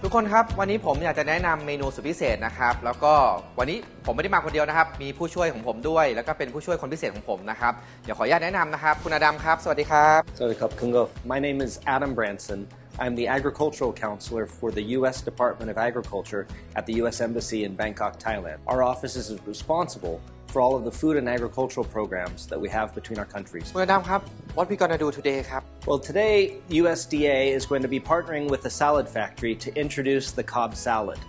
ทุกคนครับวันนี้ผมอยากจะแนะนำเมนูสุดพิเศษนะครับแล้วก็วันนี้ผมไม่ได้มาคนเดียวนะครับมีผู้ช่วยของผมด้วยแล้วก็เป็นผู้ช่วยคนพิเศษของผมนะครับเดี๋ยวขออนุญาตแนะนำนะครับคุณอดัมครับสวัสดีครับสวัสดีครับคุณกบ My name is Adam Branson. I'm the agricultural counselor for the U.S. Department of Agriculture at the U.S. Embassy in Bangkok, Thailand. Our office is responsible for all of the food and agricultural programs that we have between our countries. คุณอดัมครับ What we gonna do today ครับ Well, today USDA is going to be partnering with the salad factory to introduce the Cobb Salad.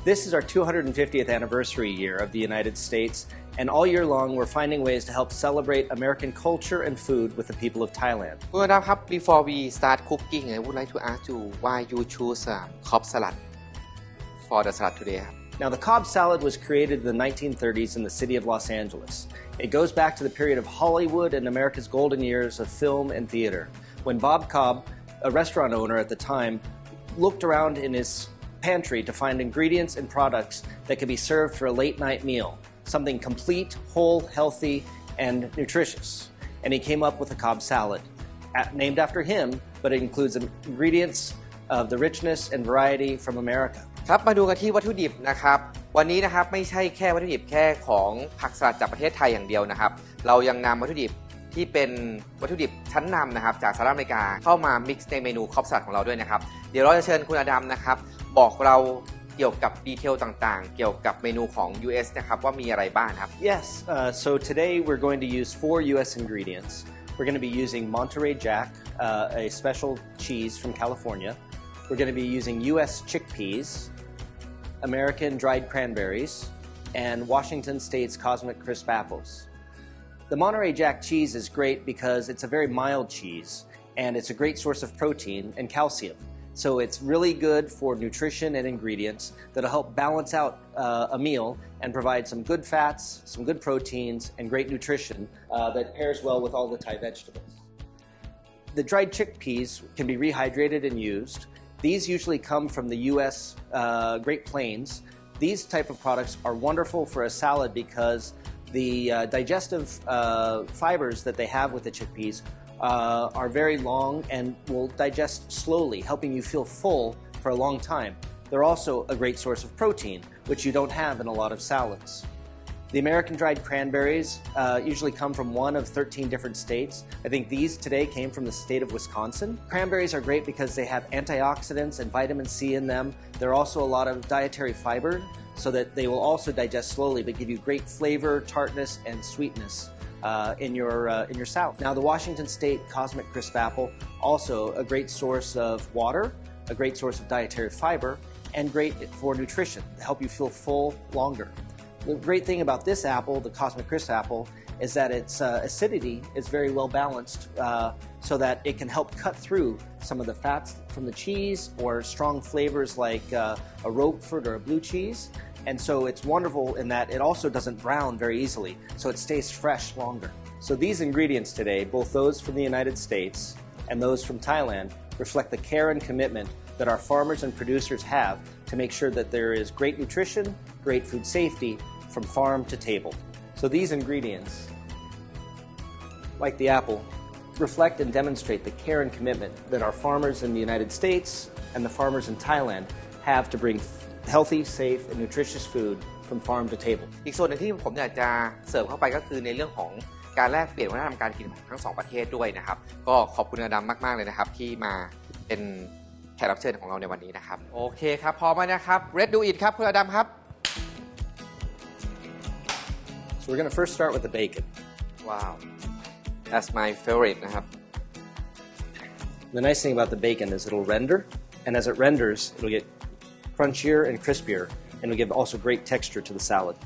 This is our 250th anniversary year of the United States, and all year long we're finding ways to help celebrate American culture and food with the people of Thailand. คุณอดัมครับ Before we start cooking I would like to ask you why you choose Cobb Salad for the salad today ครับNow, the Cobb Salad was created in the 1930s in the city of Los Angeles. It goes back to the period of Hollywood and America's golden years of film and theater, when Bob Cobb, a restaurant owner at the time, looked around in his pantry to find ingredients and products that could be served for a late-night meal, something complete, whole, healthy, and nutritious. And he came up with the Cobb Salad, named after him, but it includes ingredients of the richness and variety from America. ครับมาดูกันที่วัตถุดิบนะครับวันนี้นะครับไม่ใช่แค่วัตถุดิบแค่ของผักสลัดจากประเทศไทยอย่างเดียวนะครับเรายังนำวัตถุดิบที่เป็นวัตถุดิบชั้นนำนะครับจากสหรัฐอเมริกาเข้ามา mix ในเมนูคอปสลัดของเราด้วยนะครับเดี๋ยวเราจะเชิญคุณอดัมนะครับบอกเราเกี่ยวกับดีเทลต่างๆเกี่ยวกับเมนูของ US นะครับว่ามีอะไรบ้างครับ Yes, so today we're going to use 4 US ingredients. We're going to be using Monterey Jack, a special cheese from California. We're going to be using US chickpeas, American dried cranberries, and Washington State's Cosmic Crisp apples. The Monterey Jack cheese is great because it's a very mild cheese and it's a great source of protein and calcium. So it's really good for nutrition and ingredients that'll help balance out a meal and provide some good fats, some good proteins, and great nutrition that pairs well with all the Thai vegetables. The dried chickpeas can be rehydrated and used. These usually come from the U.S. Great Plains. These type of products are wonderful for a salad because the digestive fibers that they have with the chickpeas are very long and will digest slowly, helping you feel full for a long time. They're also a great source of protein, which you don't have in a lot of salads. The American dried cranberries usually come from one of 13 different states. I think these today came from the state of Wisconsin. Cranberries are great because they have antioxidants and vitamin C in them. There are also a lot of dietary fiber so that they will also digest slowly but give you great flavor, tartness, and sweetness in your salad. Now, the Washington State Cosmic Crisp apple, also a great source of water, a great source of dietary fiber, and great for nutrition to help you feel full longer. The great thing about this apple, the Cosmic Crisp apple, is that its acidity is very well balanced so that it can help cut through some of the fats from the cheese or strong flavors like a Roquefort or a blue cheese. And so it's wonderful in that it also doesn't brown very easily, so it stays fresh longer. So these ingredients today, both those from the United States and those from Thailand, reflect the care and commitment that our farmers and producers have to make sure that there is great nutrition, great food safety from farm to table. So these ingredients, like the apple, reflect and demonstrate the care and commitment that our farmers in the United States and the farmers in Thailand have to bring healthy, safe, and nutritious food from farm to table. อีกส่วนหนึ่งที่ผมอยากจะเสริมเข้าไปก็คือในเรื่องของการแลกเปลี่ยนวัฒนธรรมการกินของทั้งสองประเทศด้วยนะครับก็ขอบคุณอดัมมากๆเลยนะครับที่มาเป็นแขกรับเชิญของเราในวันนี้นะครับโอเคครับพร้อมแล้วนะครับ Let's do it ครับคุณอดัมครับ So we're going to first start with the bacon. Wow, that's my favorite นะครับ The nice thing about the bacon is it'll render, and as it renders, it'll get crunchier and crispier, and it'll give also great texture to the salad.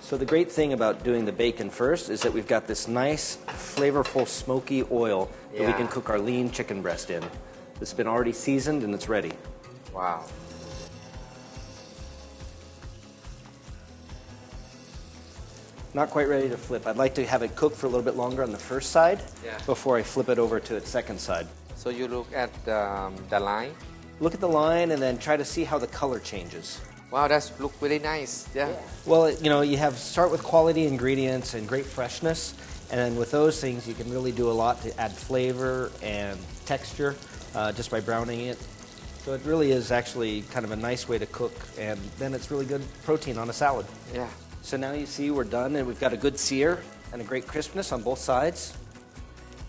So the great thing about doing the bacon first is that we've got this nice, flavorful, smoky oil that we can cook our lean chicken breast in. It's been already seasoned and it's ready. Wow. Not quite ready to flip. I'd like to have it cook for a little bit longer on the first side before I flip it over to its second side. So you look at the line? Look at the line and then try to see how the color changes. Wow, that's look really nice. Yeah. Well, you have start with quality ingredients and great freshness, and then with those things you can really do a lot to add flavor and texture just by browning it. So it really is actually kind of a nice way to cook, and then it's really good protein on a salad. Yeah. So now you see we're done, and we've got a good sear and a great crispness on both sides.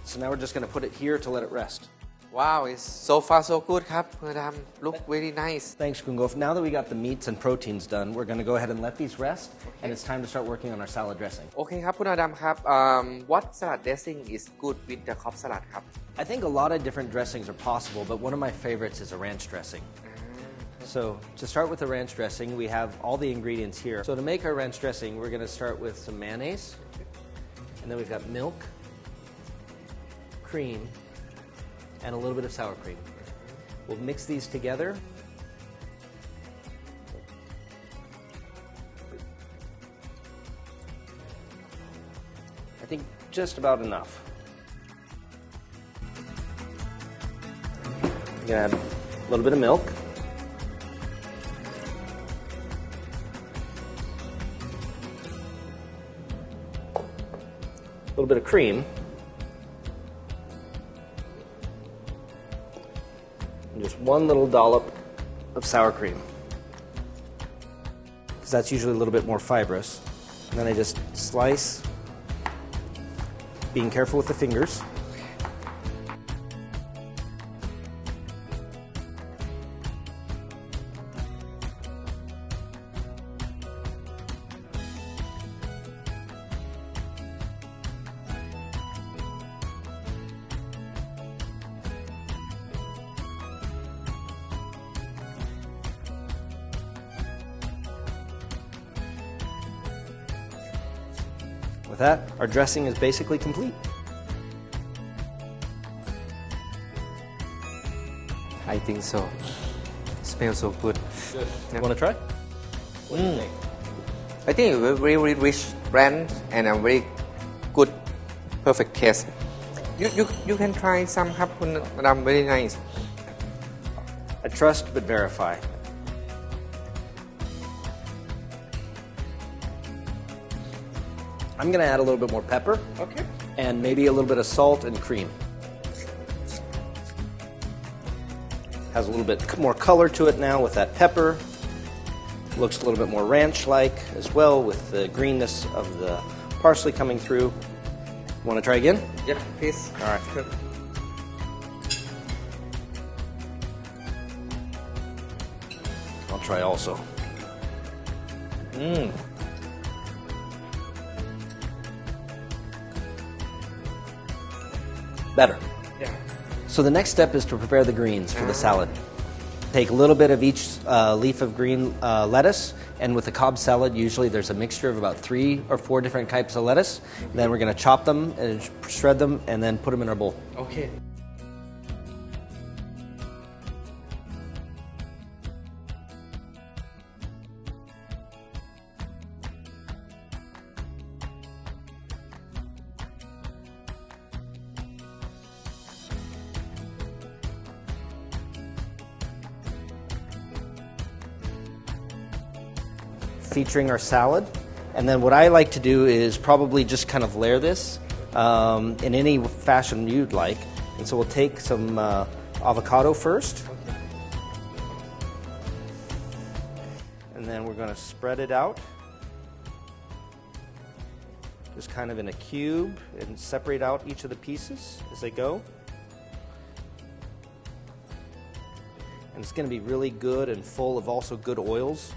So now we're just going to put it here to let it rest. Wow, it's so far so good ครับคุณอดัม look very nice. Thanks, Kungof. Now that we got the meats and proteins done, we're going to go ahead and let these rest, and it's time to start working on our salad dressing. โอเคครับคุณอดัมครับ what salad dressing is good with the Cobb salad ครับ I think a lot of different dressings are possible, but one of my favorites is a ranch dressing. So to start with the ranch dressing, we have all the ingredients here. So to make our ranch dressing, we're going to start with some mayonnaise, and then we've got milk, cream, and a little bit of sour cream. We'll mix these together. I think just about enough. I'm gonna add a little bit of milk. A little bit of cream. And just one little dollop of sour cream, because that's usually a little bit more fibrous. And then I just slice, being careful with the fingers. With that, our dressing is basically complete. I think so. Smells so good. Good. You want to try? What do you think? I think it's very, very rich blend and a very good, perfect taste. You can try some ครับคุณอดัม very nice. I trust but verify. I'm going to add a little bit more pepper. Okay. And maybe a little bit of salt and cream. Has a little bit more color to it now with that pepper. Looks a little bit more ranch-like as well with the greenness of the parsley coming through. Want to try again? Yep, please. All right. Good. I'll try also. Better. Yeah. So the next step is to prepare the greens for the salad. Take a little bit of each leaf of green lettuce, and with the Cobb salad, usually there's a mixture of about 3 or 4 different types of lettuce. Then we're going to chop them and shred them, and then put them in our bowl. Okay. Featuring our salad. And then what I like to do is probably just kind of layer this in any fashion you'd like. And so we'll take some avocado first. And then we're going to spread it out. Just kind of in a cube and separate out each of the pieces as they go. And it's going to be really good and full of also good oils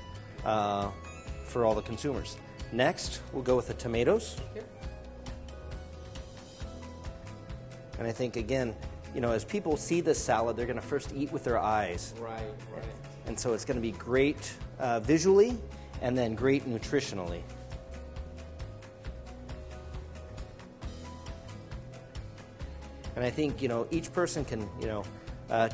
for all the consumers. Next, we'll go with the tomatoes. And I think, again, you know, as people see this salad, they're going to first eat with their eyes. Right. And so it's going to be great visually and then great nutritionally. And I think, you know, each person can, you know,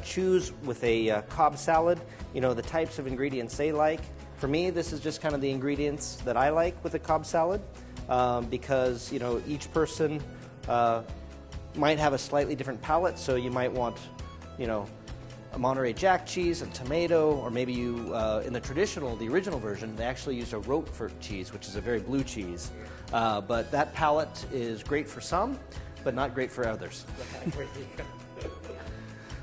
choose with a Cobb salad, you know, the types of ingredients they like. For me, this is just kind of the ingredients that I like with a Cobb salad because, you know, each person might have a slightly different palate. So you might want, you know, a Monterey Jack cheese, a tomato, or maybe you, in the original version, they actually used a Roquefort cheese, which is a very blue cheese. But that palate is great for some, but not great for others.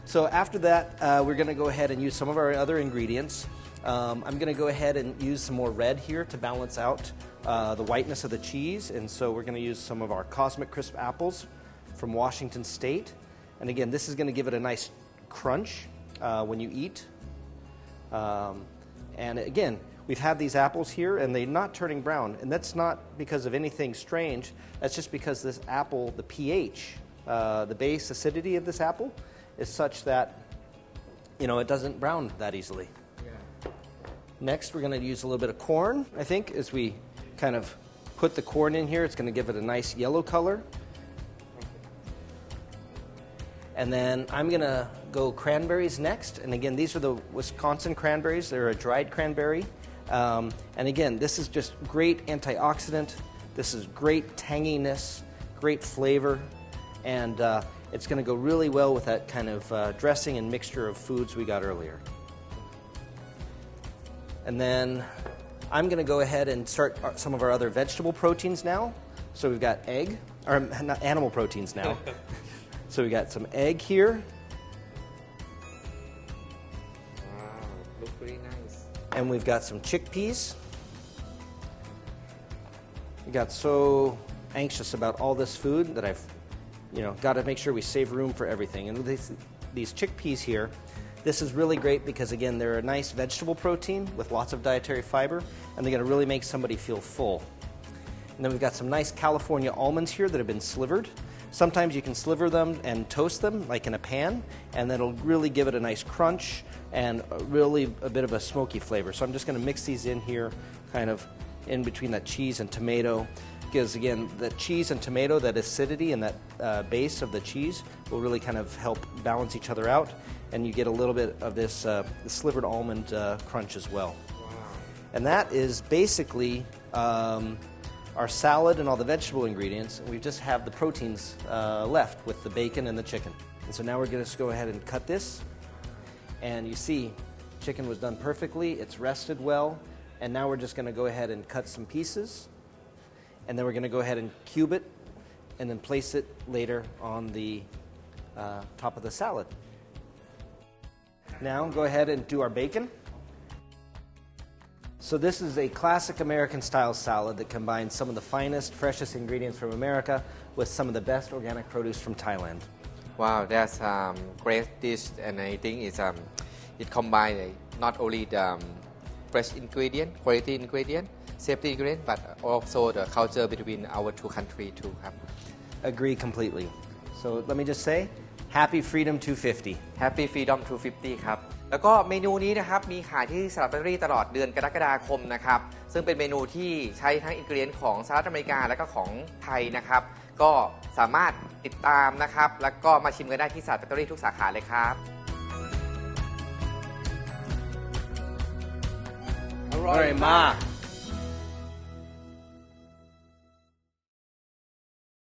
So after that, we're going to go ahead and use some of our other ingredients. I'm going to go ahead and use some more red here to balance out the whiteness of the cheese. And so we're going to use some of our Cosmic Crisp apples from Washington State. And again, this is going to give it a nice crunch when you eat. And again, we've had these apples here and they're not turning brown. And that's not because of anything strange. That's just because this apple, the pH, the base acidity of this apple is such that, it doesn't brown that easily. Yeah. Next, we're going to use a little bit of corn, I think, as we kind of put the corn in here. It's going to give it a nice yellow color. And then I'm going to go cranberries next. And again, these are the Wisconsin cranberries. They're a dried cranberry. And again, this is just great antioxidant. This is great tanginess, great flavor. And it's going to go really well with that kind of dressing and mixture of foods we got earlier. And then I'm going to go ahead and start some of our other vegetable proteins now. So we've got not animal proteins now. So we got some egg here. Wow, look pretty nice. And we've got some chickpeas. We got so anxious about all this food that I've got to make sure we save room for everything. And with these chickpeas here, this is really great because, again, they're a nice vegetable protein with lots of dietary fiber, and they're going to really make somebody feel full. And then we've got some nice California almonds here that have been slivered. Sometimes you can sliver them and toast them, like in a pan, and that'll really give it a nice crunch and really a bit of a smoky flavor. So I'm just going to mix these in here, kind of in between that cheese and tomato. Because, again, the cheese and tomato, that acidity and that base of the cheese will really kind of help balance each other out. And you get a little bit of this slivered almond crunch as well. Wow. And that is basically our salad and all the vegetable ingredients. And we just have the proteins left with the bacon and the chicken. And so now we're going to go ahead and cut this. And you see, chicken was done perfectly. It's rested well. And now we're just going to go ahead and cut some pieces. And then we're going to go ahead and cube it and then place it later on the top of the salad. Now go ahead and do our bacon. So this is a classic American style salad that combines some of the finest, freshest ingredients from America with some of the best organic produce from Thailand. Wow, that's great dish, and I think it combines not only the fresh ingredient, quality ingredient, safety ingredient, but also the culture between our two countries too. Agree completely. So let me just say, Happy Freedom 250. Happy Freedom 250 ครับ แล้วก็เมนูนี้นะครับมีขายที่สลัดแบเกอรี่ตลอดเดือนกรกฎาคมนะครับซึ่งเป็นเมนูที่ใช้ทั้งอินกรีเดียนของสหรัฐอเมริกาและก็ของไทยนะครับก็สามารถติดตามนะครับแล้วก็มาชิมกันได้ที่สลัดแบเกอรี่ทุกสาขาเลยครับอร่อยมาก